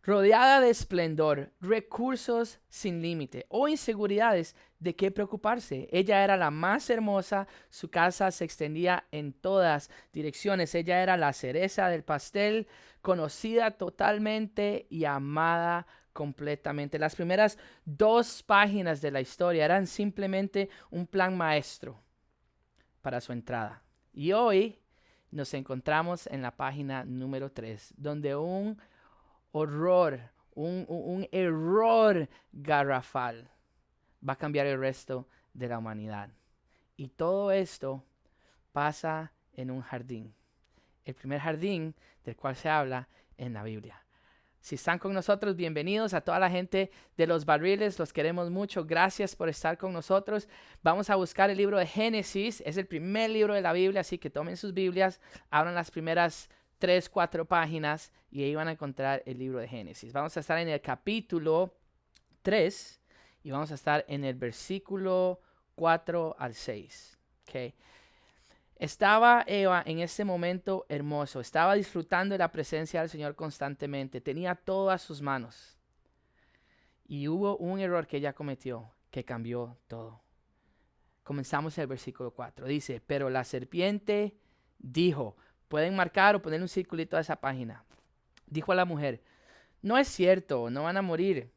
rodeada de esplendor, recursos sin límite o inseguridades de qué preocuparse. Ella era la más hermosa, su casa se extendía en todas direcciones. Ella era la cereza del pastel, conocida totalmente y amada completamente. Las primeras 2 páginas de la historia eran simplemente un plan maestro para su entrada. Y hoy nos encontramos en la página número 3, donde un horror, un error garrafal va a cambiar el resto de la humanidad. Y todo esto pasa en un jardín. El primer jardín del cual se habla en la Biblia. Si están con nosotros, bienvenidos a toda la gente de los barriles, los queremos mucho, gracias por estar con nosotros. Vamos a buscar el libro de Génesis, es el primer libro de la Biblia, así que tomen sus Biblias, abran las primeras 3, 4 páginas y ahí van a encontrar el libro de Génesis. Vamos a estar en el capítulo 3 y vamos a estar en el versículo 4 al 6. Okay. Estaba Eva en ese momento hermoso, estaba disfrutando de la presencia del Señor constantemente, tenía todo a sus manos. Y hubo un error que ella cometió que cambió todo. Comenzamos el versículo 4. Dice, pero la serpiente dijo, pueden marcar o poner un circulito a esa página. Dijo a la mujer, no es cierto, no van a morir.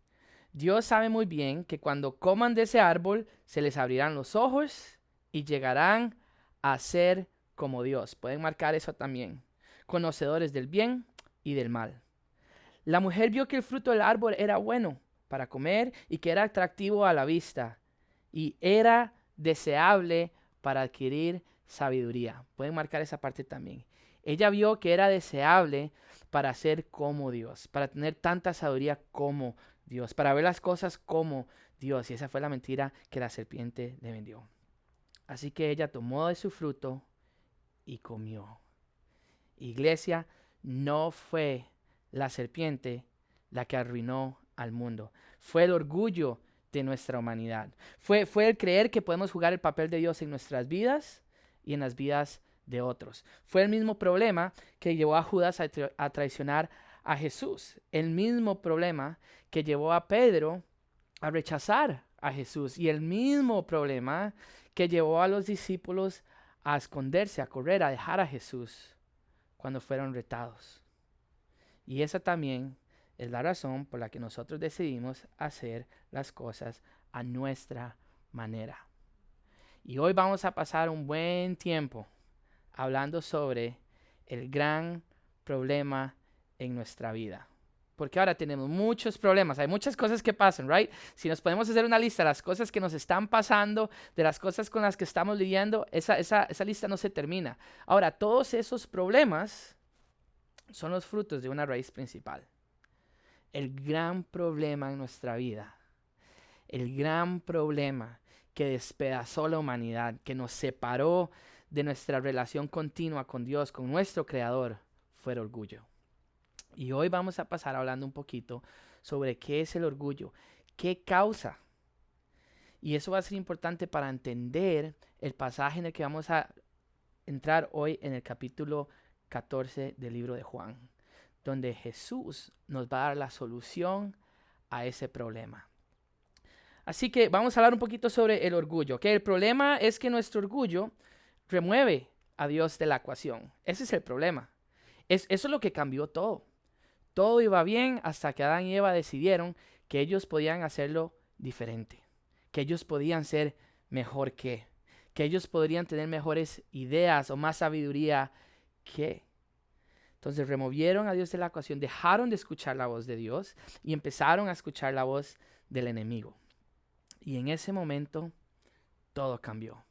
Dios sabe muy bien que cuando coman de ese árbol se les abrirán los ojos y llegarán a ser como Dios. Pueden marcar eso también. Conocedores del bien y del mal. La mujer vio que el fruto del árbol era bueno para comer y que era atractivo a la vista y era deseable para adquirir sabiduría. Pueden marcar esa parte también. Ella vio que era deseable para ser como Dios, para tener tanta sabiduría como Dios, para ver las cosas como Dios. Y esa fue la mentira que la serpiente le vendió. Así que ella tomó de su fruto y comió. Iglesia, no fue la serpiente la que arruinó al mundo. Fue el orgullo de nuestra humanidad. Fue el creer que podemos jugar el papel de Dios en nuestras vidas y en las vidas de otros. Fue el mismo problema que llevó a Judas a traicionar a Jesús. El mismo problema que llevó a Pedro a rechazar a Jesús. Y el mismo problema que llevó a los discípulos a esconderse, a correr, a dejar a Jesús cuando fueron retados. Y esa también es la razón por la que nosotros decidimos hacer las cosas a nuestra manera. Y hoy vamos a pasar un buen tiempo hablando sobre el gran problema en nuestra vida. Porque ahora tenemos muchos problemas, hay muchas cosas que pasan, ¿right? Si nos podemos hacer una lista de las cosas que nos están pasando, de las cosas con las que estamos lidiando, esa lista no se termina. Ahora, todos esos problemas son los frutos de una raíz principal. El gran problema en nuestra vida, el gran problema que despedazó la humanidad, que nos separó de nuestra relación continua con Dios, con nuestro Creador, fue el orgullo. Y hoy vamos a pasar hablando un poquito sobre qué es el orgullo, qué causa. Y eso va a ser importante para entender el pasaje en el que vamos a entrar hoy en el capítulo 14 del libro de Juan, donde Jesús nos va a dar la solución a ese problema. Así que vamos a hablar un poquito sobre el orgullo. ¿Okay? El problema es que nuestro orgullo remueve a Dios de la ecuación. Ese es el problema. Eso es lo que cambió todo. Todo iba bien hasta que Adán y Eva decidieron que ellos podían hacerlo diferente, que ellos podían ser mejor que ellos podrían tener mejores ideas o más sabiduría que. Entonces removieron a Dios de la ecuación, dejaron de escuchar la voz de Dios y empezaron a escuchar la voz del enemigo. Y en ese momento todo cambió.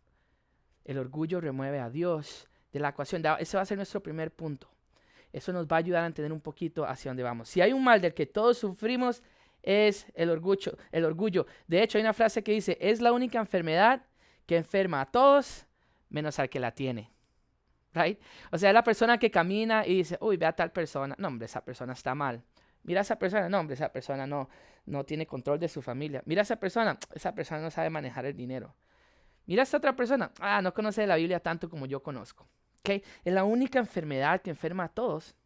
El orgullo remueve a Dios de la ecuación. Ese va a ser nuestro primer punto. Eso nos va a ayudar a entender un poquito hacia dónde vamos. Si hay un mal del que todos sufrimos es el orgullo. El orgullo. De hecho, hay una frase que dice, es la única enfermedad que enferma a todos menos al que la tiene. Right? O sea, es la persona que camina y dice, uy, ve a tal persona. No, hombre, esa persona está mal. Mira a esa persona. No, hombre, esa persona no tiene control de su familia. Mira a esa persona no sabe manejar el dinero. Mira a esta otra persona. No conoce la Biblia tanto como yo conozco. ¿Okay? Es la única enfermedad que enferma a todos,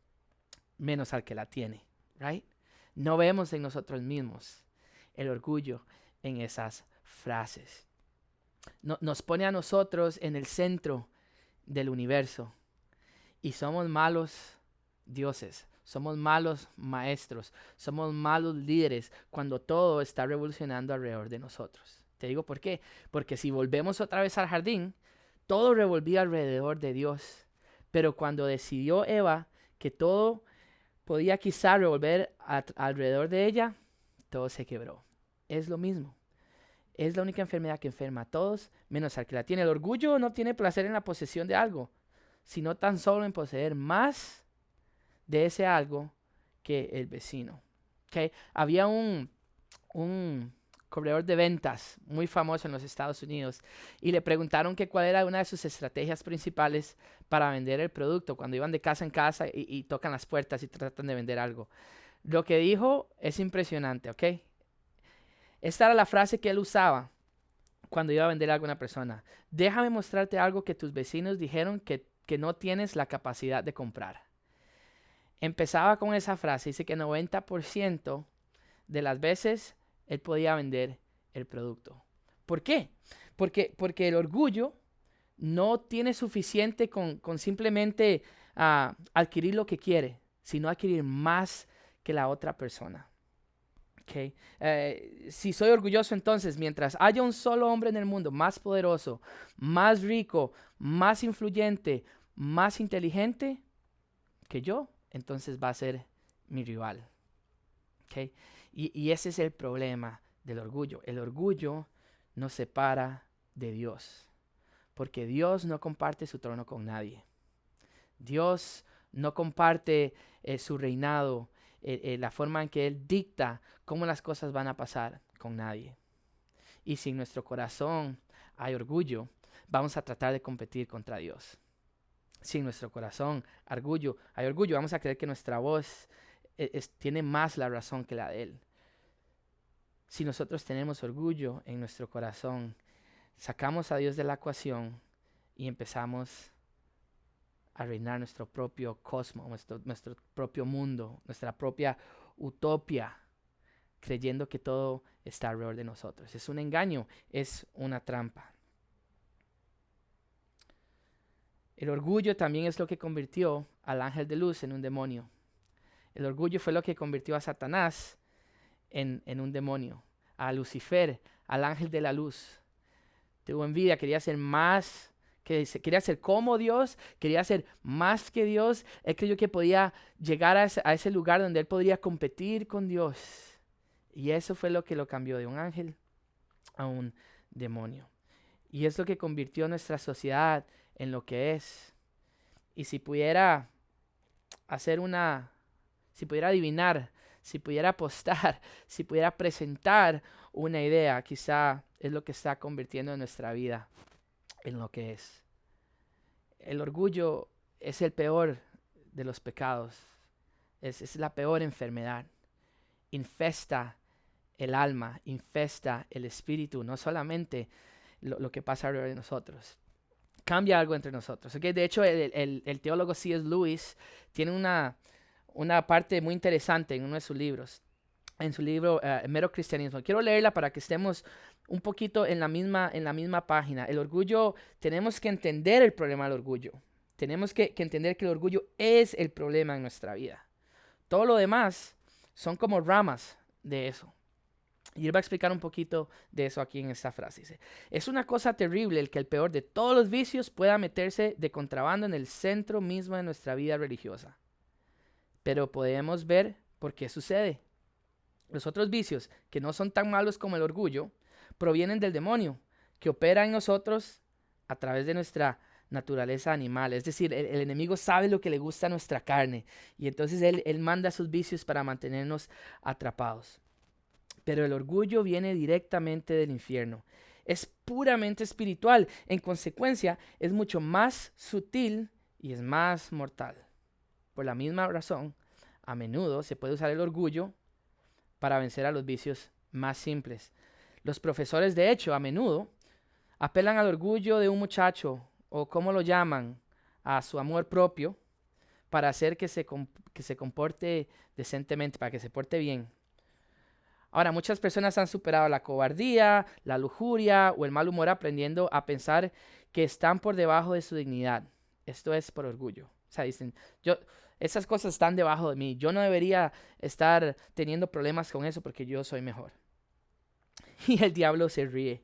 menos al que la tiene. Right? No vemos en nosotros mismos el orgullo en esas frases. Nos pone a nosotros en el centro del universo y somos malos dioses, somos malos maestros, somos malos líderes cuando todo está revolucionando alrededor de nosotros. Te digo por qué, porque si volvemos otra vez al jardín, todo revolvía alrededor de Dios, pero cuando decidió Eva que todo podía quizá revolver alrededor de ella, todo se quebró. Es lo mismo. Es la única enfermedad que enferma a todos, menos al que la tiene. El orgullo no tiene placer en la posesión de algo, sino tan solo en poseer más de ese algo que el vecino. ¿Okay? Había un corredor de ventas muy famoso en los Estados Unidos y le preguntaron que cuál era una de sus estrategias principales para vender el producto cuando iban de casa en casa y tocan las puertas y tratan de vender algo. Lo que dijo es impresionante, ¿ok? Esta era la frase que él usaba cuando iba a vender a alguna persona. Déjame mostrarte algo que tus vecinos dijeron que no tienes la capacidad de comprar. Empezaba con esa frase, dice que 90% de las veces él podía vender el producto. ¿Por qué? Porque el orgullo no tiene suficiente con simplemente adquirir lo que quiere, sino adquirir más que la otra persona. Okay. Si soy orgulloso, entonces, mientras haya un solo hombre en el mundo más poderoso, más rico, más influyente, más inteligente que yo, entonces va a ser mi rival. Okay. Y ese es el problema del orgullo. El orgullo nos separa de Dios, porque Dios no comparte su trono con nadie. Dios no comparte su reinado, la forma en que Él dicta cómo las cosas van a pasar con nadie. Y si en nuestro corazón hay orgullo, vamos a tratar de competir contra Dios. Si en nuestro corazón hay orgullo, vamos a creer que nuestra voz tiene más la razón que la de Él. Si nosotros tenemos orgullo en nuestro corazón, sacamos a Dios de la ecuación y empezamos a reinar nuestro propio cosmos, nuestro propio mundo, nuestra propia utopía, creyendo que todo está alrededor de nosotros. Es un engaño, es una trampa. El orgullo también es lo que convirtió al ángel de luz en un demonio. El orgullo fue lo que convirtió a Satanás en un demonio, a Lucifer, al ángel de la luz. Tuvo envidia, quería ser más, quería ser como Dios, quería ser más que Dios. Él creyó que podía llegar a ese lugar donde él podría competir con Dios. Y eso fue lo que lo cambió de un ángel a un demonio. Y es lo que convirtió nuestra sociedad en lo que es. Y si pudiera si pudiera adivinar, si pudiera apostar, si pudiera presentar una idea, quizá es lo que está convirtiendo nuestra vida en lo que es. El orgullo es el peor de los pecados. Es la peor enfermedad. Infesta el alma, infesta el espíritu, no solamente lo que pasa alrededor de nosotros. Cambia algo entre nosotros. ¿Okay? De hecho, el teólogo C.S. Lewis tiene una parte muy interesante en uno de sus libros, en su libro Mero Cristianismo. Quiero leerla para que estemos un poquito en la misma página. El orgullo, tenemos que entender el problema del orgullo. Tenemos que entender que el orgullo es el problema en nuestra vida. Todo lo demás son como ramas de eso. Y él va a explicar un poquito de eso aquí en esta frase. Dice, es una cosa terrible el que el peor de todos los vicios pueda meterse de contrabando en el centro mismo de nuestra vida religiosa. Pero podemos ver por qué sucede. Los otros vicios, que no son tan malos como el orgullo, provienen del demonio, que opera en nosotros a través de nuestra naturaleza animal. Es decir, el enemigo sabe lo que le gusta a nuestra carne. Y entonces él manda sus vicios para mantenernos atrapados. Pero el orgullo viene directamente del infierno. Es puramente espiritual. En consecuencia, es mucho más sutil y es más mortal. Por la misma razón, a menudo se puede usar el orgullo para vencer a los vicios más simples. Los profesores, de hecho, a menudo apelan al orgullo de un muchacho, o como lo llaman, a su amor propio, para hacer que se comporte decentemente, para que se porte bien. Ahora, muchas personas han superado la cobardía, la lujuria o el mal humor aprendiendo a pensar que están por debajo de su dignidad. Esto es por orgullo. O sea, dicen, esas cosas están debajo de mí. Yo no debería estar teniendo problemas con eso porque yo soy mejor. Y el diablo se ríe.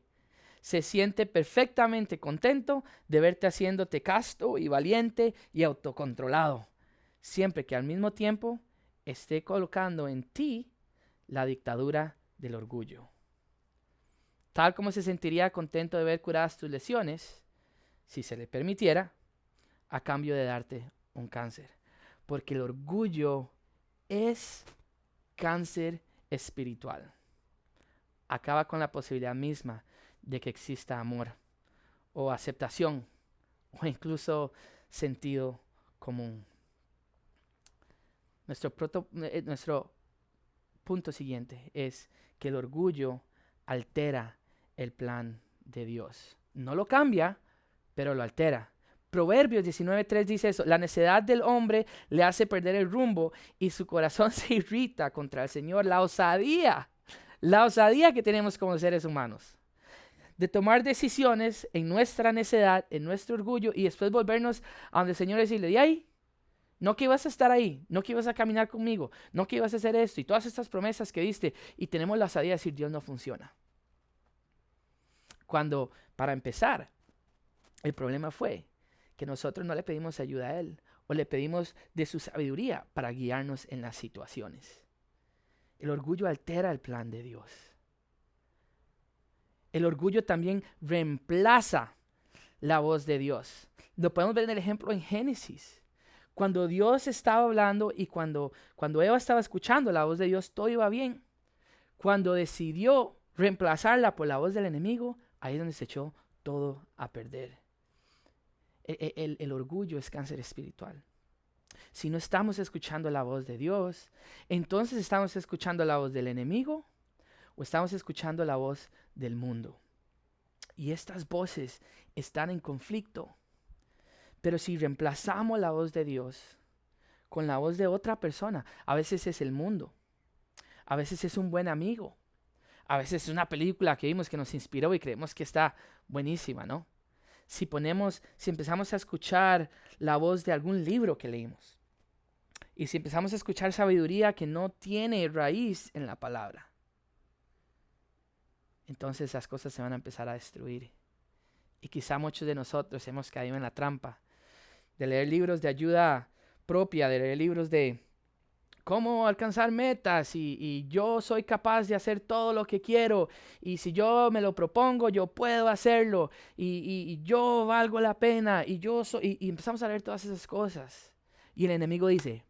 Se siente perfectamente contento de verte haciéndote casto y valiente y autocontrolado, siempre que al mismo tiempo esté colocando en ti la dictadura del orgullo. Tal como se sentiría contento de ver curadas tus lesiones, si se le permitiera, a cambio de darte un cáncer. Porque el orgullo es cáncer espiritual. Acaba con la posibilidad misma de que exista amor o aceptación o incluso sentido común. Nuestro punto siguiente es que el orgullo altera el plan de Dios. No lo cambia, pero lo altera. Proverbios 19:3 dice eso: la necedad del hombre le hace perder el rumbo y su corazón se irrita contra el Señor. La osadía que tenemos como seres humanos de tomar decisiones en nuestra necedad, en nuestro orgullo, y después volvernos a donde el Señor y decirle: de ahí, no que ibas a estar ahí, no que ibas a caminar conmigo, no que ibas a hacer esto y todas estas promesas que diste, y tenemos la osadía de decir: Dios no funciona. Cuando, para empezar, el problema fue que nosotros no le pedimos ayuda a Él o le pedimos de su sabiduría para guiarnos en las situaciones. El orgullo altera el plan de Dios. El orgullo también reemplaza la voz de Dios. Lo podemos ver en el ejemplo en Génesis. Cuando Dios estaba hablando y cuando Eva estaba escuchando la voz de Dios, todo iba bien. Cuando decidió reemplazarla por la voz del enemigo, ahí es donde se echó todo a perder. El orgullo es cáncer espiritual. Si no estamos escuchando la voz de Dios, entonces estamos escuchando la voz del enemigo o estamos escuchando la voz del mundo. Y estas voces están en conflicto. Pero si reemplazamos la voz de Dios con la voz de otra persona, a veces es el mundo, a veces es un buen amigo, a veces es una película que vimos que nos inspiró y creemos que está buenísima, ¿no? Si empezamos a escuchar la voz de algún libro que leímos, y si empezamos a escuchar sabiduría que no tiene raíz en la palabra, entonces las cosas se van a empezar a destruir. Y quizá muchos de nosotros hemos caído en la trampa de leer libros de ayuda propia, de leer libros de cómo alcanzar metas y yo soy capaz de hacer todo lo que quiero y si yo me lo propongo yo puedo hacerlo y yo valgo la pena y empezamos a leer todas esas cosas y el enemigo dice: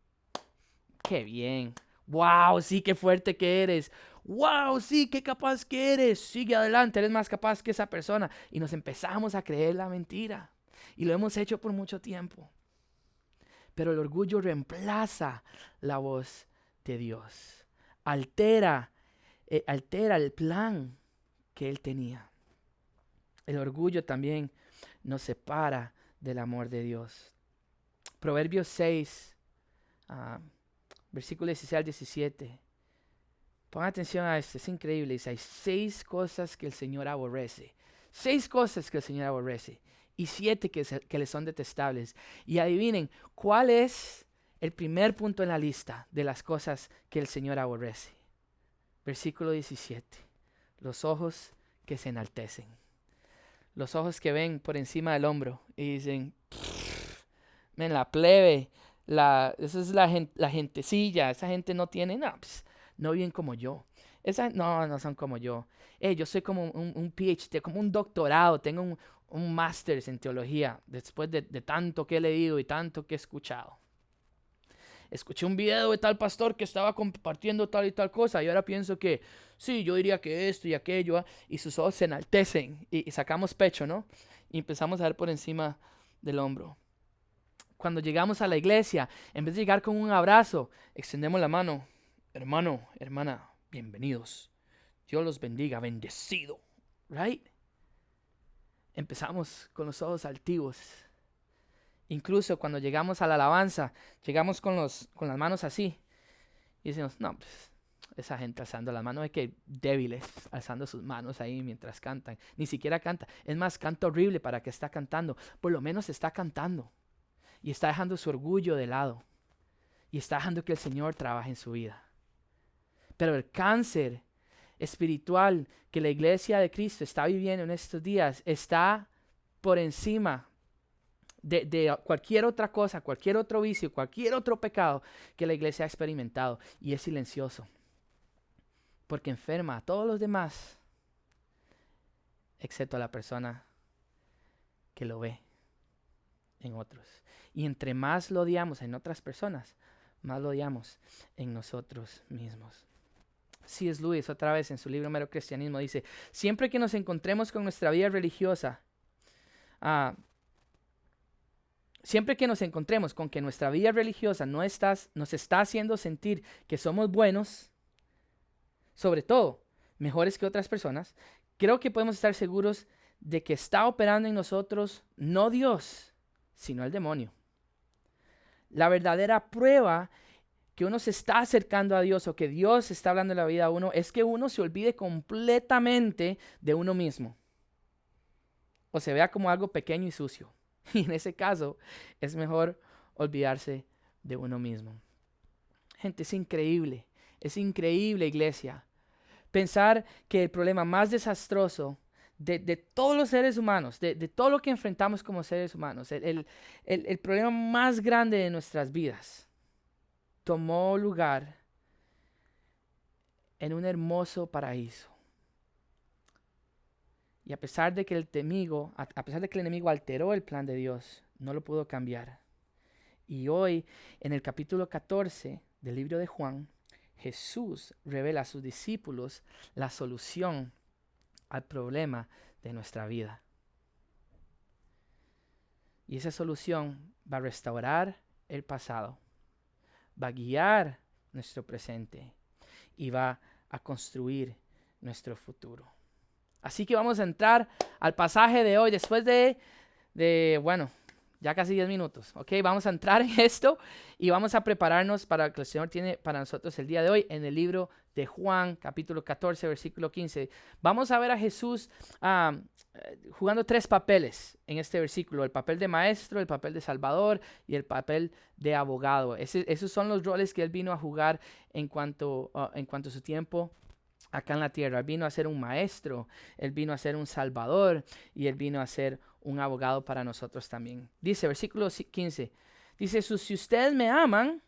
qué bien, wow, sí, qué fuerte que eres, wow, sí, qué capaz que eres, sigue adelante, eres más capaz que esa persona, y nos empezamos a creer la mentira y lo hemos hecho por mucho tiempo. Pero el orgullo reemplaza la voz de Dios. Altera el plan que Él tenía. El orgullo también nos separa del amor de Dios. Proverbios 6, versículo 16 al 17. Pongan atención a esto, es increíble. Dice: hay 6 cosas que el Señor aborrece. 6 cosas que el Señor aborrece. Y 7 que le son detestables. Y adivinen, ¿cuál es el primer punto en la lista de las cosas que el Señor aborrece? Versículo 17. Los ojos que se enaltecen. Los ojos que ven por encima del hombro y dicen: men, la plebe, esa es la gentecilla, esa gente no tiene, no viven como yo. No son como yo. Yo soy como un PhD, como un doctorado, tengo un máster en teología, después de tanto que he leído y tanto que he escuchado. Escuché un video de tal pastor que estaba compartiendo tal y tal cosa, y ahora pienso que, sí, yo diría que esto y aquello, y sus ojos se enaltecen, y sacamos pecho, ¿no? Y empezamos a ver por encima del hombro. Cuando llegamos a la iglesia, en vez de llegar con un abrazo, extendemos la mano: hermano, hermana, bienvenidos. Dios los bendiga, bendecido. Right? Empezamos con los ojos altivos. Incluso cuando llegamos a la alabanza, llegamos con las manos así y decimos, no, pues esa gente alzando las manos, es que débiles, alzando sus manos ahí mientras cantan. Ni siquiera canta. Es más, canta horrible para que está cantando. Por lo menos está cantando y está dejando su orgullo de lado y está dejando que el Señor trabaje en su vida. Pero el cáncer espiritual que la iglesia de Cristo está viviendo en estos días está por encima de cualquier otra cosa, cualquier otro vicio, cualquier otro pecado que la iglesia ha experimentado, y es silencioso porque enferma a todos los demás excepto a la persona que lo ve en otros. Y entre más lo odiamos en otras personas, más lo odiamos en nosotros mismos. C.S. Lewis, otra vez en su libro Mero Cristianismo, dice: siempre que nos encontremos con nuestra vida religiosa, siempre que nos encontremos con que nuestra vida religiosa nos está haciendo sentir que somos buenos, sobre todo mejores que otras personas, creo que podemos estar seguros de que está operando en nosotros no Dios, sino el demonio. La verdadera prueba que uno se está acercando a Dios o que Dios está hablando en la vida a uno es que uno se olvide completamente de uno mismo o se vea como algo pequeño y sucio. Y en ese caso es mejor olvidarse de uno mismo. Gente, es increíble, iglesia, pensar que el problema más desastroso de todos los seres humanos, de todo lo que enfrentamos como seres humanos, el problema más grande de nuestras vidas, tomó lugar en un hermoso paraíso. Y a pesar de que el enemigo alteró el plan de Dios, no lo pudo cambiar. Y hoy, en el capítulo 14 del libro de Juan, Jesús revela a sus discípulos la solución al problema de nuestra vida. Y esa solución va a restaurar el pasado, va a guiar nuestro presente y va a construir nuestro futuro. Así que vamos a entrar al pasaje de hoy después de ya casi 10 minutos, ¿ok? Vamos a entrar en esto y vamos a prepararnos para lo que el Señor tiene para nosotros el día de hoy en el libro de Juan, capítulo 14, versículo 15. Vamos a ver a Jesús jugando 3 papeles en este versículo: el papel de maestro, el papel de salvador y el papel de abogado. Esos son los roles que Él vino a jugar en cuanto a su tiempo acá en la tierra. Él vino a ser un maestro, Él vino a ser un salvador y Él vino a ser un abogado para nosotros también. Dice, versículo 15, dice: si ustedes me aman,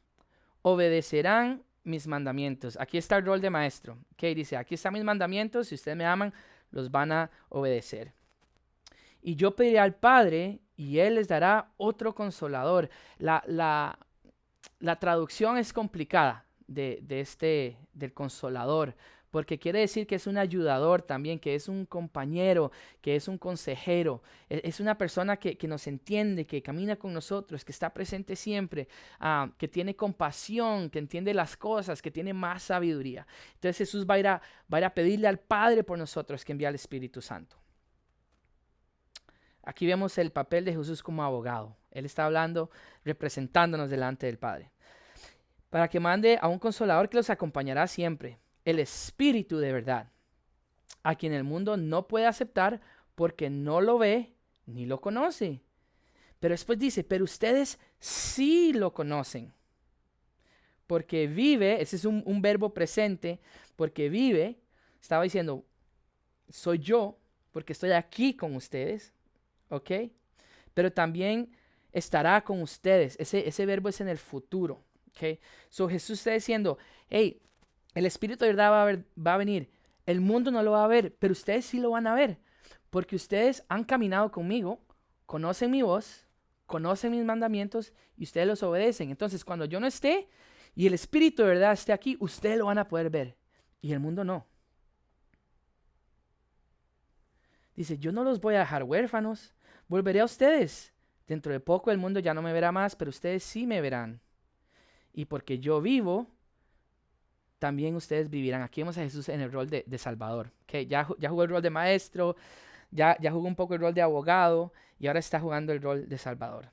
obedecerán mis mandamientos. Aquí está el rol de maestro. Okay, dice, aquí están mis mandamientos, si ustedes me aman, los van a obedecer. Y yo pediré al Padre y Él les dará otro consolador. La traducción es complicada del consolador, porque quiere decir que es un ayudador también, que es un compañero, que es un consejero. Es una persona que nos entiende, que camina con nosotros, que está presente siempre, que tiene compasión, que entiende las cosas, que tiene más sabiduría. Entonces Jesús va a ir a pedirle al Padre por nosotros que envíe al Espíritu Santo. Aquí vemos el papel de Jesús como abogado. Él está hablando, representándonos delante del Padre, para que mande a un consolador que los acompañará siempre, el Espíritu de verdad, a quien el mundo no puede aceptar porque no lo ve ni lo conoce. Pero después dice, pero ustedes sí lo conocen, porque vive. Ese es un verbo presente, porque vive. Estaba diciendo, soy yo, porque estoy aquí con ustedes, ¿ok? Pero también estará con ustedes. Ese verbo es en el futuro, ¿ok? So Jesús está diciendo, hey, el Espíritu de verdad va a venir. El mundo no lo va a ver, pero ustedes sí lo van a ver, porque ustedes han caminado conmigo, conocen mi voz, conocen mis mandamientos y ustedes los obedecen. Entonces, cuando yo no esté y el Espíritu de verdad esté aquí, ustedes lo van a poder ver y el mundo no. Dice, yo no los voy a dejar huérfanos, volveré a ustedes. Dentro de poco el mundo ya no me verá más, pero ustedes sí me verán. Y porque yo vivo, también ustedes vivirán. Aquí vemos a Jesús en el rol de Salvador. Okay, ya jugó el rol de maestro, ya jugó un poco el rol de abogado y ahora está jugando el rol de Salvador.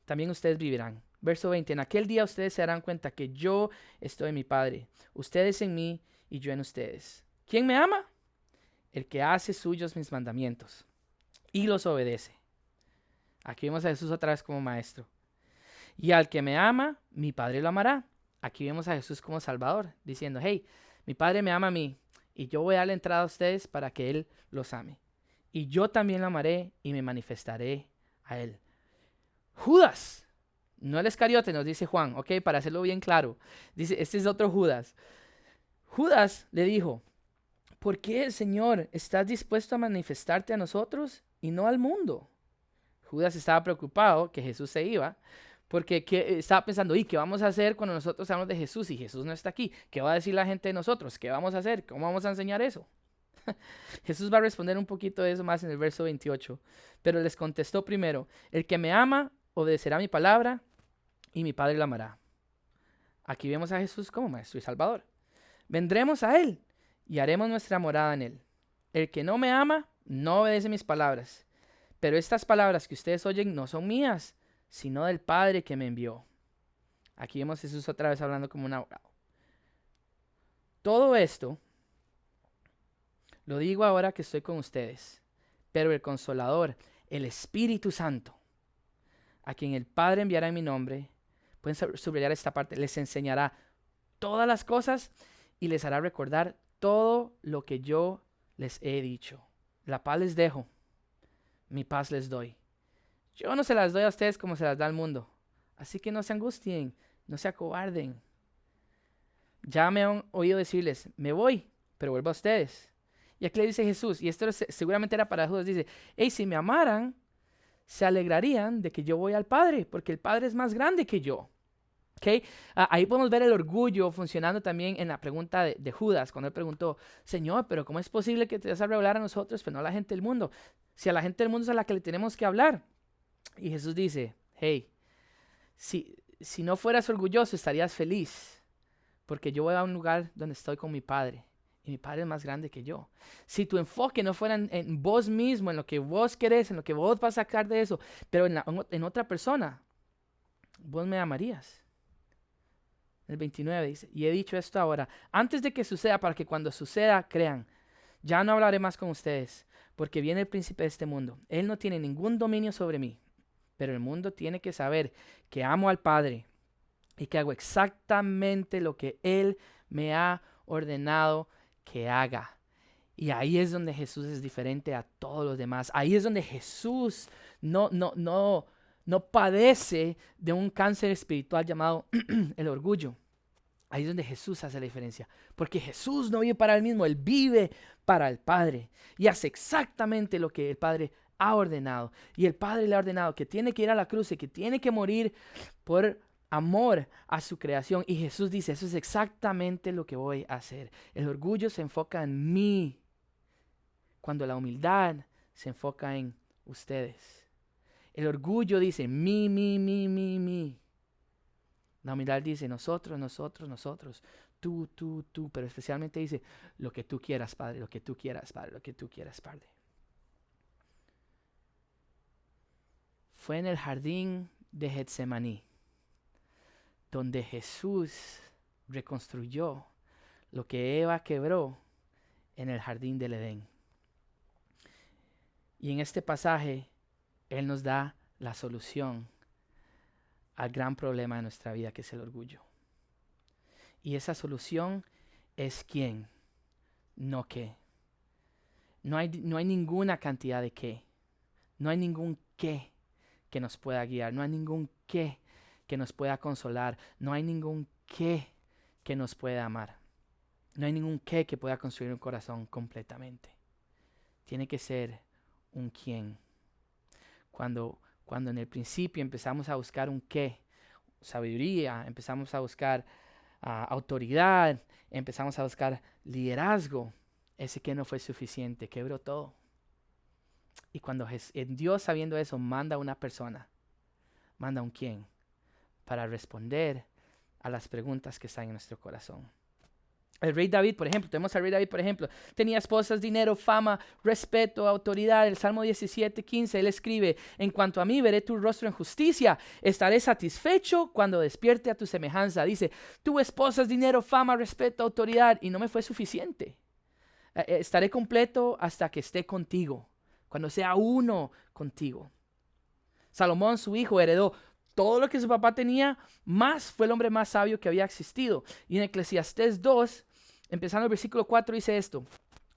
también ustedes vivirán. Verso 20, en aquel día ustedes se darán cuenta que yo estoy en mi Padre, ustedes en mí y yo en ustedes. ¿Quién me ama? El que hace suyos mis mandamientos y los obedece. Aquí vemos a Jesús otra vez como maestro. Y al que me ama, mi Padre lo amará. Aquí vemos a Jesús como Salvador, diciendo, hey, mi Padre me ama a mí y yo voy a darle entrada a ustedes para que Él los ame. Y yo también lo amaré y me manifestaré a Él. Judas, no el Iscariote, nos dice Juan, ok, para hacerlo bien claro. Dice, este es otro Judas. Judas le dijo, ¿por qué, Señor, estás dispuesto a manifestarte a nosotros y no al mundo? Judas estaba preocupado que Jesús se iba, porque estaba pensando, ¿y qué vamos a hacer cuando nosotros hablamos de Jesús y Jesús no está aquí? ¿Qué va a decir la gente de nosotros? ¿Qué vamos a hacer? ¿Cómo vamos a enseñar eso? Jesús va a responder un poquito de eso más en el verso 28, pero les contestó primero, el que me ama obedecerá mi palabra y mi Padre lo amará. Aquí vemos a Jesús como Maestro y Salvador. Vendremos a Él y haremos nuestra morada en Él. El que no me ama no obedece mis palabras, pero estas palabras que ustedes oyen no son mías, sino del Padre que me envió. Aquí vemos a Jesús otra vez hablando como un abogado. Todo esto lo digo ahora que estoy con ustedes, pero el Consolador, el Espíritu Santo, a quien el Padre enviará en mi nombre, pueden subrayar esta parte, les enseñará todas las cosas y les hará recordar todo lo que yo les he dicho. La paz les dejo, mi paz les doy. Yo no se las doy a ustedes como se las da al mundo, así que no se angustien, no se acobarden. Ya me han oído decirles, me voy, pero vuelvo a ustedes. Y aquí le dice Jesús, y esto seguramente era para Judas, dice, hey, si me amaran, se alegrarían de que yo voy al Padre, porque el Padre es más grande que yo. ¿Okay? Ahí podemos ver el orgullo funcionando también en la pregunta de Judas, cuando él preguntó, Señor, pero ¿cómo es posible que te vas a revelar a nosotros, pero no a la gente del mundo? Si a la gente del mundo es a la que le tenemos que hablar. Y Jesús dice, hey, si no fueras orgulloso, estarías feliz, porque yo voy a un lugar donde estoy con mi Padre. Y mi Padre es más grande que yo. Si tu enfoque no fuera en vos mismo, en lo que vos querés, en lo que vos vas a sacar de eso, pero en otra persona, vos me amarías. El 29 dice, y he dicho esto ahora, antes de que suceda, para que cuando suceda crean. Ya no hablaré más con ustedes, porque viene el príncipe de este mundo. Él no tiene ningún dominio sobre mí, pero el mundo tiene que saber que amo al Padre y que hago exactamente lo que Él me ha ordenado que haga. Y ahí es donde Jesús es diferente a todos los demás. Ahí es donde Jesús no padece de un cáncer espiritual llamado el orgullo. Ahí es donde Jesús hace la diferencia. Porque Jesús no vive para él mismo, él vive para el Padre. Y hace exactamente lo que el Padre ha ordenado. Y el Padre le ha ordenado que tiene que ir a la cruz y que tiene que morir por amor a su creación. Y Jesús dice, eso es exactamente lo que voy a hacer. El orgullo se enfoca en mí, cuando la humildad se enfoca en ustedes. El orgullo dice, mi. La humildad dice, nosotros, tú, pero especialmente dice, lo que tú quieras, Padre, lo que tú quieras, Padre, lo que tú quieras, Padre. Fue en el jardín de Getsemaní donde Jesús reconstruyó lo que Eva quebró en el jardín del Edén. Y en este pasaje, Él nos da la solución al gran problema de nuestra vida, que es el orgullo. Y esa solución es quién, no qué. No hay ninguna cantidad de qué. No hay ningún qué que nos pueda guiar. No hay ningún qué que nos pueda consolar. No hay ningún qué que nos pueda amar. No hay ningún qué que pueda construir un corazón completamente. Tiene que ser un quién. Cuando en el principio empezamos a buscar un qué, sabiduría, empezamos a buscar autoridad, empezamos a buscar liderazgo, ese qué no fue suficiente, quebró todo. Y cuando Dios, sabiendo eso, manda a una persona, manda a un quién, para responder a las preguntas que están en nuestro corazón. El rey David, por ejemplo, tenemos al rey David, por ejemplo, tenía esposas, dinero, fama, respeto, autoridad. El Salmo 17:15, él escribe: en cuanto a mí, veré tu rostro en justicia, estaré satisfecho cuando despierte a tu semejanza. Dice, tuve esposas, dinero, fama, respeto, autoridad, y no me fue suficiente. Estaré completo hasta que esté contigo, cuando sea uno contigo. Salomón, su hijo, heredó todo lo que su papá tenía, más fue el hombre más sabio que había existido. Y en Eclesiastés 2, empezando el versículo 4, dice esto: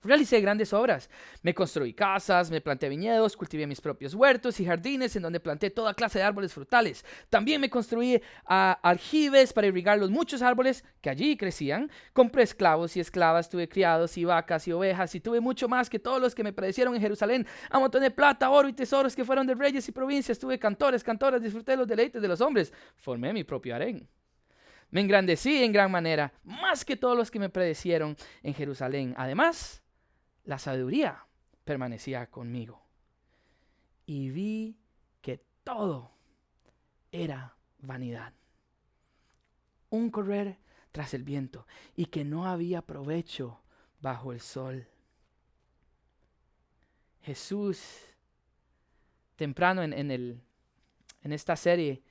realicé grandes obras, me construí casas, me planté viñedos, cultivé mis propios huertos y jardines en donde planté toda clase de árboles frutales. También me construí aljibes para irrigar los muchos árboles que allí crecían. Compré esclavos y esclavas, tuve criados y vacas y ovejas, y tuve mucho más que todos los que me predecieron en Jerusalén. A montón de plata, oro y tesoros que fueron de reyes y provincias. Tuve cantores, cantoras, disfruté los deleites de los hombres. Formé mi propio harén. Me engrandecí en gran manera, más que todos los que me predecieron en Jerusalén. Además, la sabiduría permanecía conmigo. Y vi que todo era vanidad, un correr tras el viento, y que no había provecho bajo el sol. Jesús, temprano en esta serie,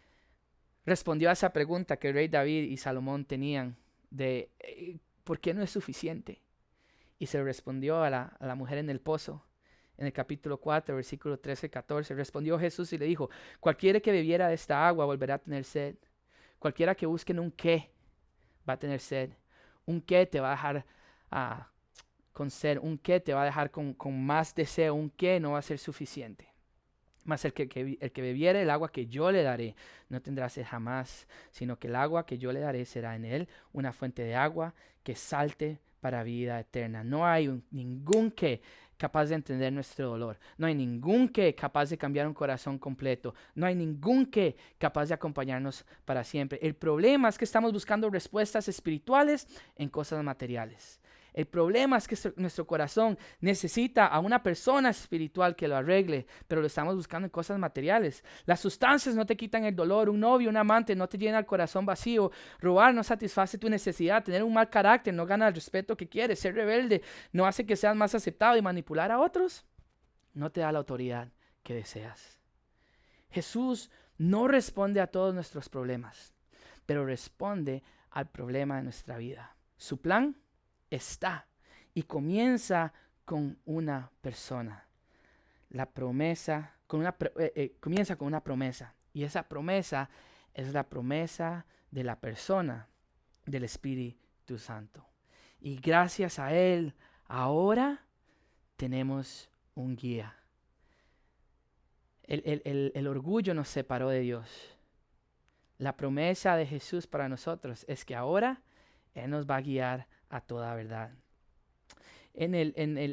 respondió a esa pregunta que el rey David y Salomón tenían de ¿por qué no es suficiente? Y se respondió a la mujer en el pozo. En el capítulo 4, versículo 13-14, respondió Jesús y le dijo: cualquiera que bebiera de esta agua volverá a tener sed. Cualquiera que busque en un qué va a tener sed. Un qué te va a dejar con sed. Un qué te va a dejar con más deseo. Un qué no va a ser suficiente. Mas el que bebiere el agua que yo le daré no tendrá sed jamás, sino que el agua que yo le daré será en él una fuente de agua que salte para vida eterna. No hay ningún que capaz de entender nuestro dolor. No hay ningún que capaz de cambiar un corazón completo. No hay ningún que capaz de acompañarnos para siempre. El problema es que estamos buscando respuestas espirituales en cosas materiales. El problema es que nuestro corazón necesita a una persona espiritual que lo arregle, pero lo estamos buscando en cosas materiales. Las sustancias no te quitan el dolor, un novio, un amante no te llena el corazón vacío, robar no satisface tu necesidad, tener un mal carácter no gana el respeto que quieres, ser rebelde no hace que seas más aceptado, y manipular a otros no te da la autoridad que deseas. Jesús no responde a todos nuestros problemas, pero responde al problema de nuestra vida. Su plan está y comienza con una persona. La promesa comienza con una promesa, y esa promesa es la promesa de la persona del Espíritu Santo. Y gracias a él ahora tenemos un guía. El orgullo nos separó de Dios. La promesa de Jesús para nosotros es que ahora él nos va a guiar a toda verdad.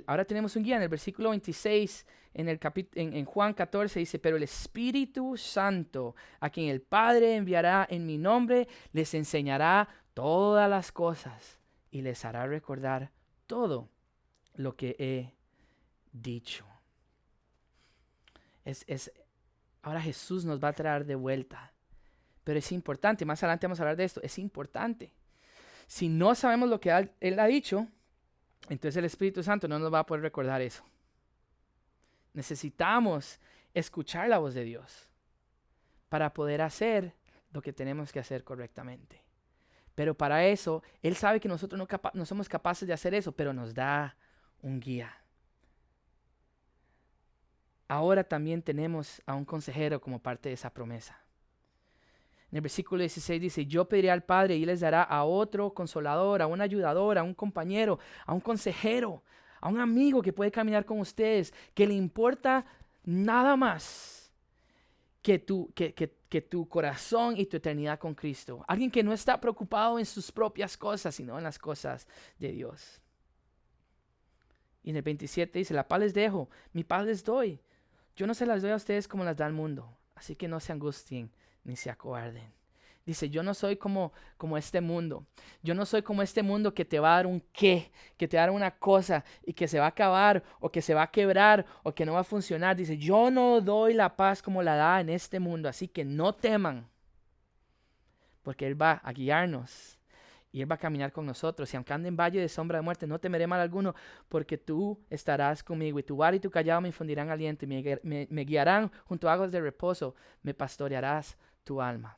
Ahora tenemos un guía en el versículo 26, en Juan 14 dice: pero el Espíritu Santo, a quien el Padre enviará en mi nombre, les enseñará todas las cosas y les hará recordar todo lo que he dicho. Ahora Jesús nos va a traer de vuelta, pero es importante, más adelante vamos a hablar de esto, es importante. Si no sabemos lo que Él ha dicho, entonces el Espíritu Santo no nos va a poder recordar eso. Necesitamos escuchar la voz de Dios para poder hacer lo que tenemos que hacer correctamente. Pero para eso, Él sabe que nosotros no somos capaces de hacer eso, pero nos da un guía. Ahora también tenemos a un consejero como parte de esa promesa. En el versículo 16 dice: yo pediré al Padre y Él les dará a otro consolador, a un ayudador, a un compañero, a un consejero, a un amigo que puede caminar con ustedes, que le importa nada más que tu corazón y tu eternidad con Cristo. Alguien que no está preocupado en sus propias cosas, sino en las cosas de Dios. Y en el 27 dice: la paz les dejo, mi paz les doy. Yo no se las doy a ustedes como las da el mundo, así que no se angustien ni se acobarden. Dice: yo no soy como este mundo. Yo no soy como este mundo que te va a dar un qué, que te va a dar una cosa y que se va a acabar o que se va a quebrar o que no va a funcionar. Dice: yo no doy la paz como la da en este mundo, así que no teman, porque Él va a guiarnos Y Él va a caminar con nosotros. Y aunque ande en valle de sombra de muerte, no temeré mal alguno, porque tú estarás conmigo. Y tu vara y tu callado me infundirán aliento, y me guiarán junto a aguas de reposo. Me pastorearás tu alma.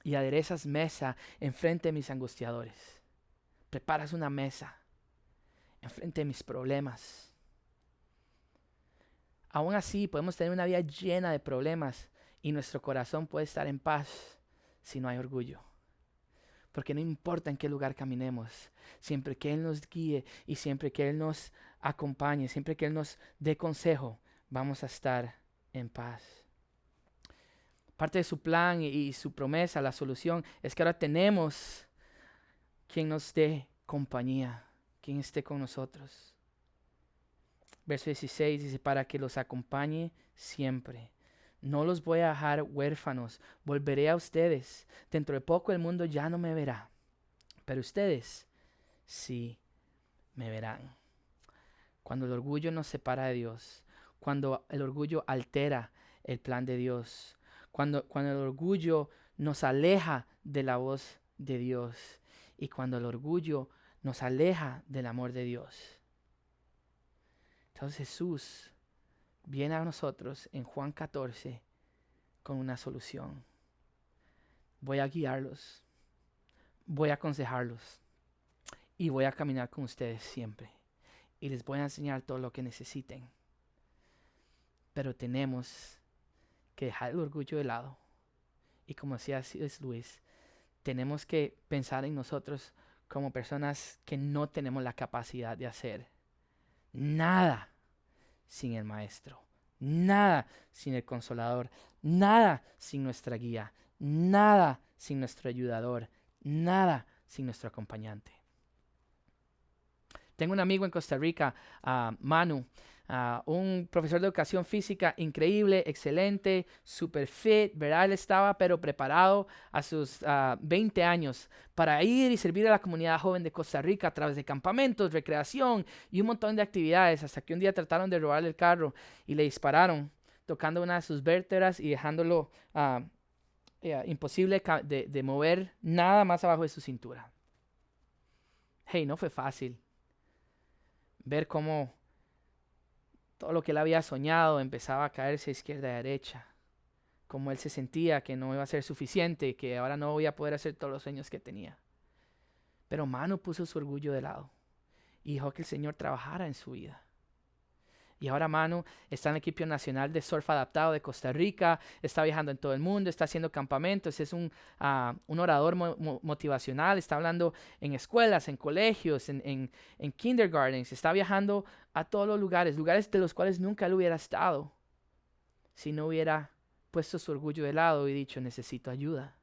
Y aderezas mesa enfrente de mis angustiadores. Preparas una mesa enfrente de mis problemas. Aún así, podemos tener una vida llena de problemas y nuestro corazón puede estar en paz si no hay orgullo. Porque no importa en qué lugar caminemos, siempre que Él nos guíe y siempre que Él nos acompañe, siempre que Él nos dé consejo, vamos a estar en paz. Parte de su plan y su promesa, la solución, es que ahora tenemos quien nos dé compañía, quien esté con nosotros. Verso 16 dice, para que los acompañe siempre. No los voy a dejar huérfanos, volveré a ustedes. Dentro de poco el mundo ya no me verá, pero ustedes sí me verán. Cuando el orgullo nos separa de Dios, cuando el orgullo altera el plan de Dios, cuando el orgullo nos aleja de la voz de Dios y cuando el orgullo nos aleja del amor de Dios. Entonces Jesús viene a nosotros en Juan 14 con una solución. Voy a guiarlos, voy a aconsejarlos y voy a caminar con ustedes siempre. Y les voy a enseñar todo lo que necesiten. Pero tenemos que dejar el orgullo de lado. Y como decía C.S. Lewis, tenemos que pensar en nosotros como personas que no tenemos la capacidad de hacer nada sin el Maestro, nada sin el Consolador, nada sin nuestra guía, nada sin nuestro ayudador, nada sin nuestro acompañante. Tengo un amigo en Costa Rica, Manu, un profesor de educación física increíble, excelente, super fit, ¿verdad? Él estaba pero preparado a sus 20 años para ir y servir a la comunidad joven de Costa Rica a través de campamentos, recreación y un montón de actividades, hasta que un día trataron de robarle el carro y le dispararon, tocando una de sus vértebras y dejándolo imposible de mover nada más abajo de su cintura. Hey, no fue fácil ver cómo todo lo que él había soñado empezaba a caerse a izquierda y a derecha. Cómo él se sentía que no iba a ser suficiente, que ahora no voy a poder hacer todos los sueños que tenía. Pero Manu puso su orgullo de lado y dejó que el Señor trabajara en su vida. Y ahora Manu está en el equipo nacional de surf adaptado de Costa Rica, está viajando en todo el mundo, está haciendo campamentos, es un orador motivacional, está hablando en escuelas, en colegios, en kindergartens, está viajando a todos los lugares de los cuales nunca él hubiera estado si no hubiera puesto su orgullo de lado y dicho, necesito ayuda.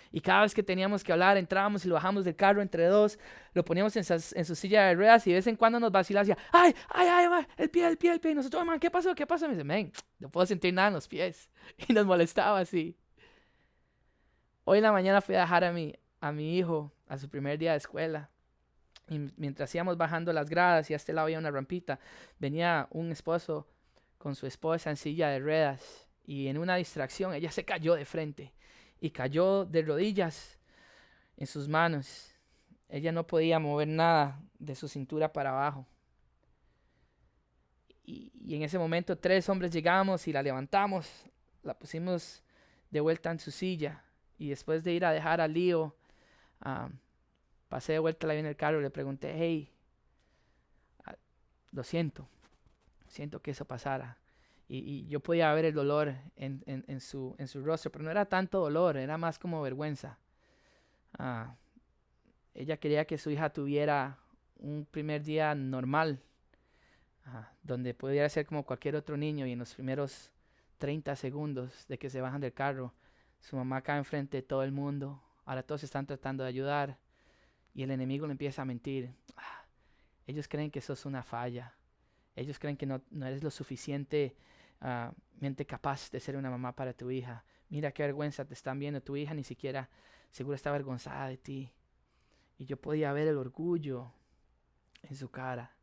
Y cada vez que teníamos que hablar, entrábamos y lo bajamos del carro entre dos, lo poníamos en su silla de ruedas y de vez en cuando nos vacilaba y decía, ¡ay, el pie! Y nosotros, man, ¿qué pasó? Y me dice, man, no puedo sentir nada en los pies. Y nos molestaba así. Hoy en la mañana fui a dejar a mi hijo a su primer día de escuela. Y mientras íbamos bajando las gradas y a este lado había una rampita, venía un esposo con su esposa en silla de ruedas y en una distracción ella se cayó de frente. Y cayó de rodillas en sus manos. Ella no podía mover nada de su cintura para abajo. Y en ese momento 3 hombres llegamos y la levantamos, la pusimos de vuelta en su silla. Y después de ir a dejar a Leo, pasé de vuelta, la vi en el carro y le pregunté, hey, lo siento que eso pasara. Y yo podía ver el dolor en su rostro, pero no era tanto dolor, era más como vergüenza. Ella quería que su hija tuviera un primer día normal, donde pudiera ser como cualquier otro niño, y en los primeros 30 segundos de que se bajan del carro, su mamá cae enfrente de todo el mundo. Ahora todos están tratando de ayudar y el enemigo le empieza a mentir. Ellos creen que sos una falla. Ellos creen que no eres lo suficientemente capaz de ser una mamá para tu hija. Mira qué vergüenza te están viendo. Tu hija ni siquiera seguro está avergonzada de ti. Y yo podía ver el orgullo en su cara.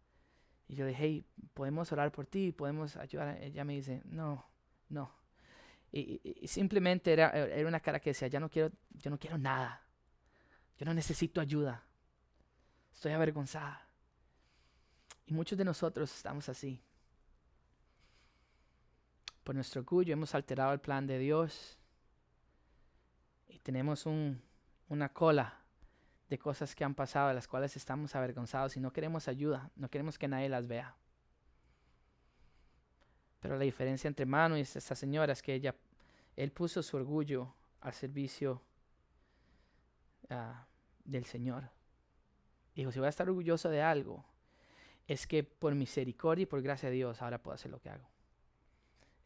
Y yo dije, hey, ¿podemos orar por ti? ¿Podemos ayudar? Ella me dice, no. Y simplemente era una cara que decía, yo no quiero nada. Yo no necesito ayuda. Estoy avergonzada. Y muchos de nosotros estamos así. Por nuestro orgullo hemos alterado el plan de Dios. Y tenemos una cola de cosas que han pasado, de las cuales estamos avergonzados y no queremos ayuda. No queremos que nadie las vea. Pero la diferencia entre Manu y esta señora es que él puso su orgullo al servicio del Señor. Dijo, si voy a estar orgulloso de algo, es que por misericordia y por gracia de Dios ahora puedo hacer lo que hago.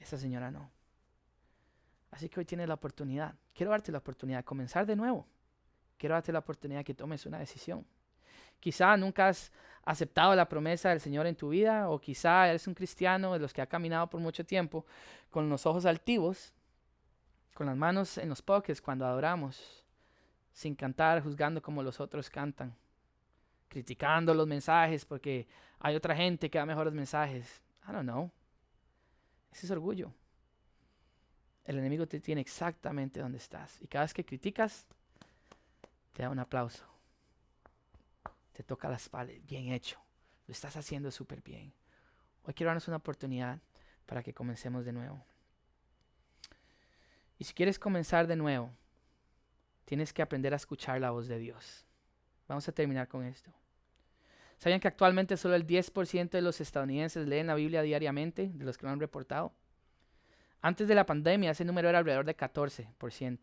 Esta señora no. Así que hoy tienes la oportunidad. Quiero darte la oportunidad de comenzar de nuevo. Quiero darte la oportunidad de que tomes una decisión. Quizá nunca has aceptado la promesa del Señor en tu vida, o quizá eres un cristiano de los que ha caminado por mucho tiempo con los ojos altivos, con las manos en los pockets cuando adoramos, sin cantar, juzgando como los otros cantan, criticando los mensajes porque hay otra gente que da mejores mensajes. I don't know. Ese es orgullo. El enemigo te tiene exactamente donde estás. Y cada vez que criticas, te da un aplauso. Te toca la espalda. Bien hecho. Lo estás haciendo súper bien. Hoy quiero darnos una oportunidad para que comencemos de nuevo. Y si quieres comenzar de nuevo, tienes que aprender a escuchar la voz de Dios. Vamos a terminar con esto. ¿Sabían que actualmente solo el 10% de los estadounidenses leen la Biblia diariamente, de los que lo han reportado? Antes de la pandemia, ese número era alrededor de 14%.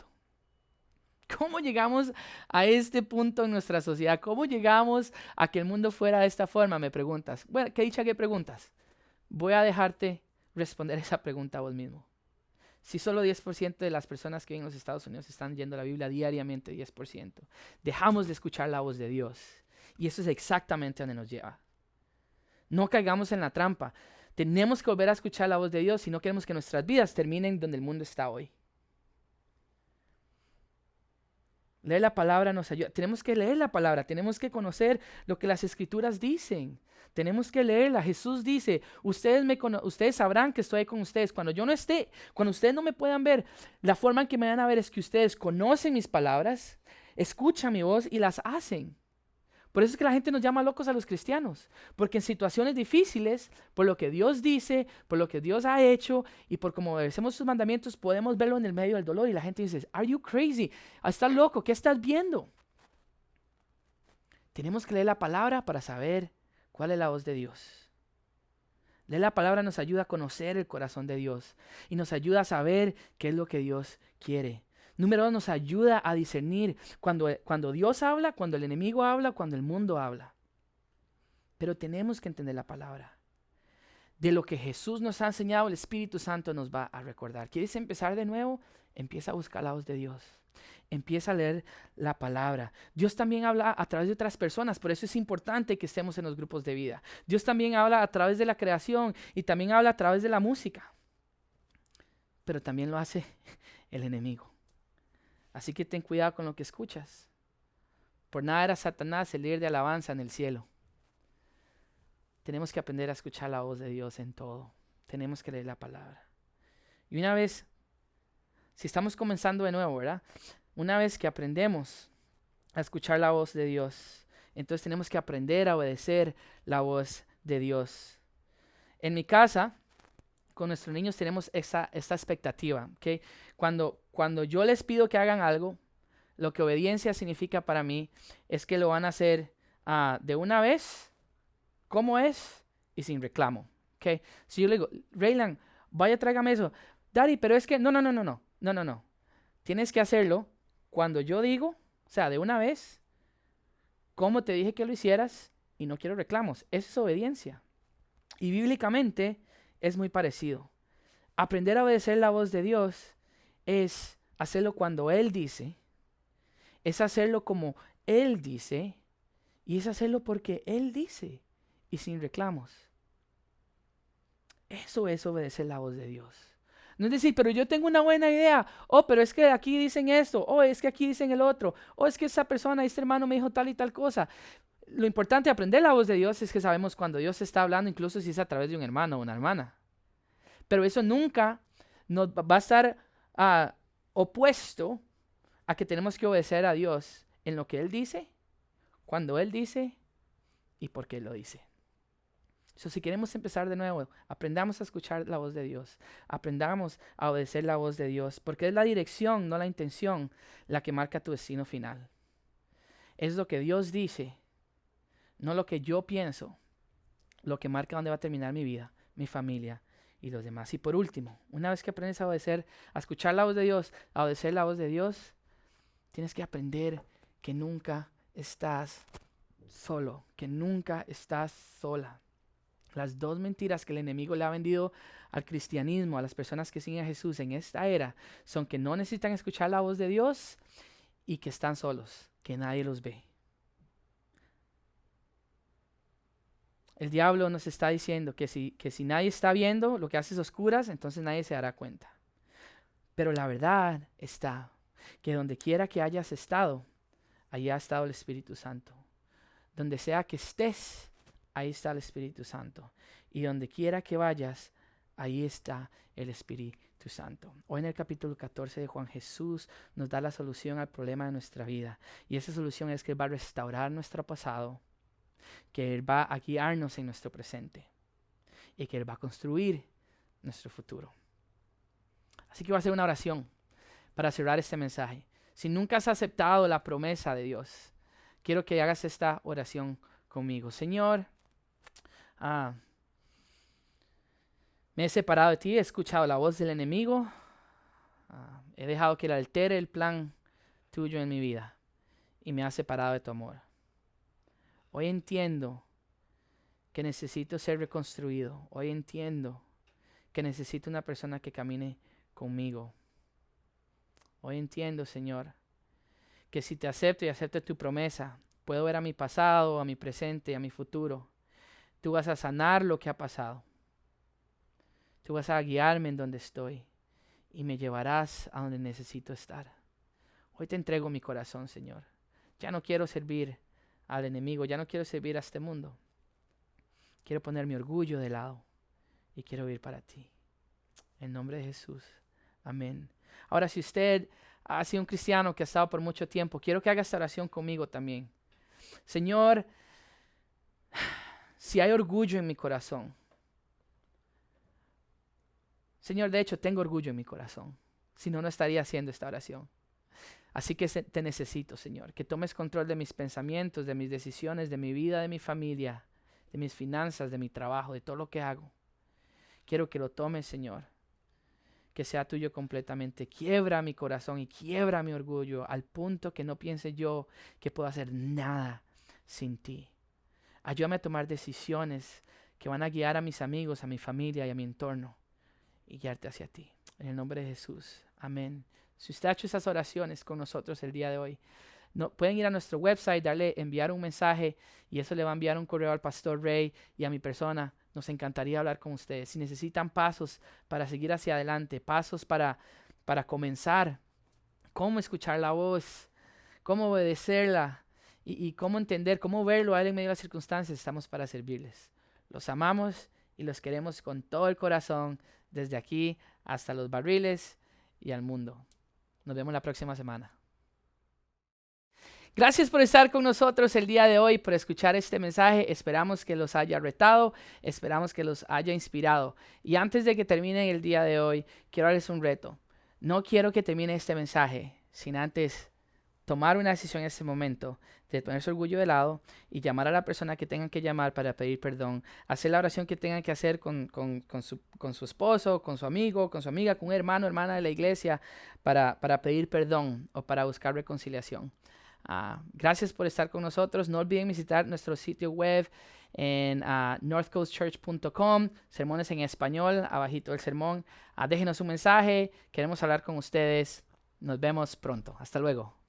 ¿Cómo llegamos a este punto en nuestra sociedad? ¿Cómo llegamos a que el mundo fuera de esta forma? Me preguntas. Bueno, ¿qué dicha que preguntas? Voy a dejarte responder esa pregunta a vos mismo. Si solo 10% de las personas que viven en los Estados Unidos están leyendo la Biblia diariamente, 10%, dejamos de escuchar la voz de Dios. Y eso es exactamente donde nos lleva. No caigamos en la trampa. Tenemos que volver a escuchar la voz de Dios si no queremos que nuestras vidas terminen donde el mundo está hoy. Leer la palabra nos ayuda. Tenemos que leer la palabra. Tenemos que conocer lo que las Escrituras dicen. Tenemos que leerla. Jesús dice, ustedes sabrán que estoy con ustedes. Cuando yo no esté, cuando ustedes no me puedan ver, la forma en que me van a ver es que ustedes conocen mis palabras, escuchan mi voz y las hacen. Por eso es que la gente nos llama locos a los cristianos, porque en situaciones difíciles, por lo que Dios dice, por lo que Dios ha hecho y por cómo obedecemos sus mandamientos, podemos verlo en el medio del dolor y la gente dice, ¿Are you crazy? ¿Estás loco? ¿Qué estás viendo? Tenemos que leer la palabra para saber cuál es la voz de Dios. Leer la palabra nos ayuda a conocer el corazón de Dios y nos ayuda a saber qué es lo que Dios quiere. Número 2, nos ayuda a discernir cuando Dios habla, cuando el enemigo habla, cuando el mundo habla. Pero tenemos que entender la palabra. De lo que Jesús nos ha enseñado, el Espíritu Santo nos va a recordar. ¿Quieres empezar de nuevo? Empieza a buscar la voz de Dios. Empieza a leer la palabra. Dios también habla a través de otras personas, por eso es importante que estemos en los grupos de vida. Dios también habla a través de la creación y también habla a través de la música. Pero también lo hace el enemigo. Así que ten cuidado con lo que escuchas. Por nada era Satanás el líder de alabanza en el cielo. Tenemos que aprender a escuchar la voz de Dios en todo. Tenemos que leer la palabra. Y una vez, si estamos comenzando de nuevo, ¿verdad? Una vez que aprendemos a escuchar la voz de Dios, entonces tenemos que aprender a obedecer la voz de Dios. En mi casa, con nuestros niños tenemos esta expectativa, ¿ok? Cuando yo les pido que hagan algo, lo que obediencia significa para mí es que lo van a hacer de una vez, como es, y sin reclamo, ¿ok? Si yo le digo, Raylan, vaya, tráigame eso. Daddy, pero es que, no. Tienes que hacerlo cuando yo digo, o sea, de una vez, como te dije que lo hicieras, y no quiero reclamos. Eso es obediencia. Y bíblicamente es muy parecido. Aprender a obedecer la voz de Dios es hacerlo cuando Él dice, es hacerlo como Él dice, y es hacerlo porque Él dice, y sin reclamos. Eso es obedecer la voz de Dios. No es decir, pero yo tengo una buena idea, pero es que aquí dicen esto, es que aquí dicen el otro, es que esa persona, este hermano me dijo tal y tal cosa. Lo importante de aprender la voz de Dios es que sabemos cuando Dios está hablando, incluso si es a través de un hermano o una hermana. Pero eso nunca nos va a estar opuesto a que tenemos que obedecer a Dios en lo que Él dice, cuando Él dice y por qué Él lo dice. Si queremos empezar de nuevo, aprendamos a escuchar la voz de Dios. Aprendamos a obedecer la voz de Dios, porque es la dirección, no la intención, la que marca tu destino final. Es lo que Dios dice, no lo que yo pienso, lo que marca dónde va a terminar mi vida, mi familia y los demás. Y por último, una vez que aprendes a obedecer, a escuchar la voz de Dios, a obedecer la voz de Dios, tienes que aprender que nunca estás solo, que nunca estás sola. Las dos mentiras que el enemigo le ha vendido al cristianismo, a las personas que siguen a Jesús en esta era, son que no necesitan escuchar la voz de Dios y que están solos, que nadie los ve. El diablo nos está diciendo que si nadie está viendo lo que haces oscuras, entonces nadie se dará cuenta. Pero la verdad está que donde quiera que hayas estado, allí ha estado el Espíritu Santo. Donde sea que estés, ahí está el Espíritu Santo. Y donde quiera que vayas, ahí está el Espíritu Santo. Hoy en el capítulo 14 de Juan, Jesús nos da la solución al problema de nuestra vida. Y esa solución es que Él va a restaurar nuestro pasado, que Él va a guiarnos en nuestro presente y que Él va a construir nuestro futuro. Así que voy a hacer una oración para cerrar este mensaje. Si nunca has aceptado la promesa de Dios, quiero que hagas esta oración conmigo. Señor, me he separado de ti, he escuchado la voz del enemigo, he dejado que él altere el plan tuyo en mi vida y me ha separado de tu amor. Hoy entiendo que necesito ser reconstruido. Hoy entiendo que necesito una persona que camine conmigo. Hoy entiendo, Señor, que si te acepto y acepto tu promesa, puedo ver a mi pasado, a mi presente y a mi futuro. Tú vas a sanar lo que ha pasado. Tú vas a guiarme en donde estoy y me llevarás a donde necesito estar. Hoy te entrego mi corazón, Señor. Ya no quiero servir al enemigo, ya no quiero servir a este mundo. Quiero poner mi orgullo de lado y quiero vivir para ti. En nombre de Jesús. Amén. Ahora, si usted ha sido un cristiano que ha estado por mucho tiempo, quiero que haga esta oración conmigo también. Señor, si hay orgullo en mi corazón, Señor, de hecho tengo orgullo en mi corazón, si no, no estaría haciendo esta oración. Así que te necesito, Señor, que tomes control de mis pensamientos, de mis decisiones, de mi vida, de mi familia, de mis finanzas, de mi trabajo, de todo lo que hago. Quiero que lo tomes, Señor, que sea tuyo completamente. Quiebra mi corazón y quiebra mi orgullo al punto que no piense yo que puedo hacer nada sin ti. Ayúdame a tomar decisiones que van a guiar a mis amigos, a mi familia y a mi entorno y guiarte hacia ti. En el nombre de Jesús. Amén. Si usted ha hecho esas oraciones con nosotros el día de hoy, pueden ir a nuestro website, enviar un mensaje y eso le va a enviar un correo al Pastor Ray y a mi persona. Nos encantaría hablar con ustedes. Si necesitan pasos para seguir hacia adelante, pasos para comenzar, cómo escuchar la voz, cómo obedecerla y cómo entender, cómo verlo a Él en medio de las circunstancias, estamos para servirles. Los amamos y los queremos con todo el corazón, desde aquí hasta los barriles y al mundo. Nos vemos la próxima semana. Gracias por estar con nosotros el día de hoy, por escuchar este mensaje. Esperamos que los haya retado, esperamos que los haya inspirado. Y antes de que termine el día de hoy, quiero darles un reto. No quiero que termine este mensaje sin antes tomar una decisión en este momento de poner su orgullo de lado y llamar a la persona que tengan que llamar para pedir perdón, hacer la oración que tengan que hacer con su esposo, con su amigo, con su amiga, con un hermano, hermana de la iglesia para pedir perdón o para buscar reconciliación. Gracias por estar con nosotros. No olviden visitar nuestro sitio web en northcoastchurch.com, sermones en español, abajito del sermón. Déjenos un mensaje, queremos hablar con ustedes. Nos vemos pronto. Hasta luego.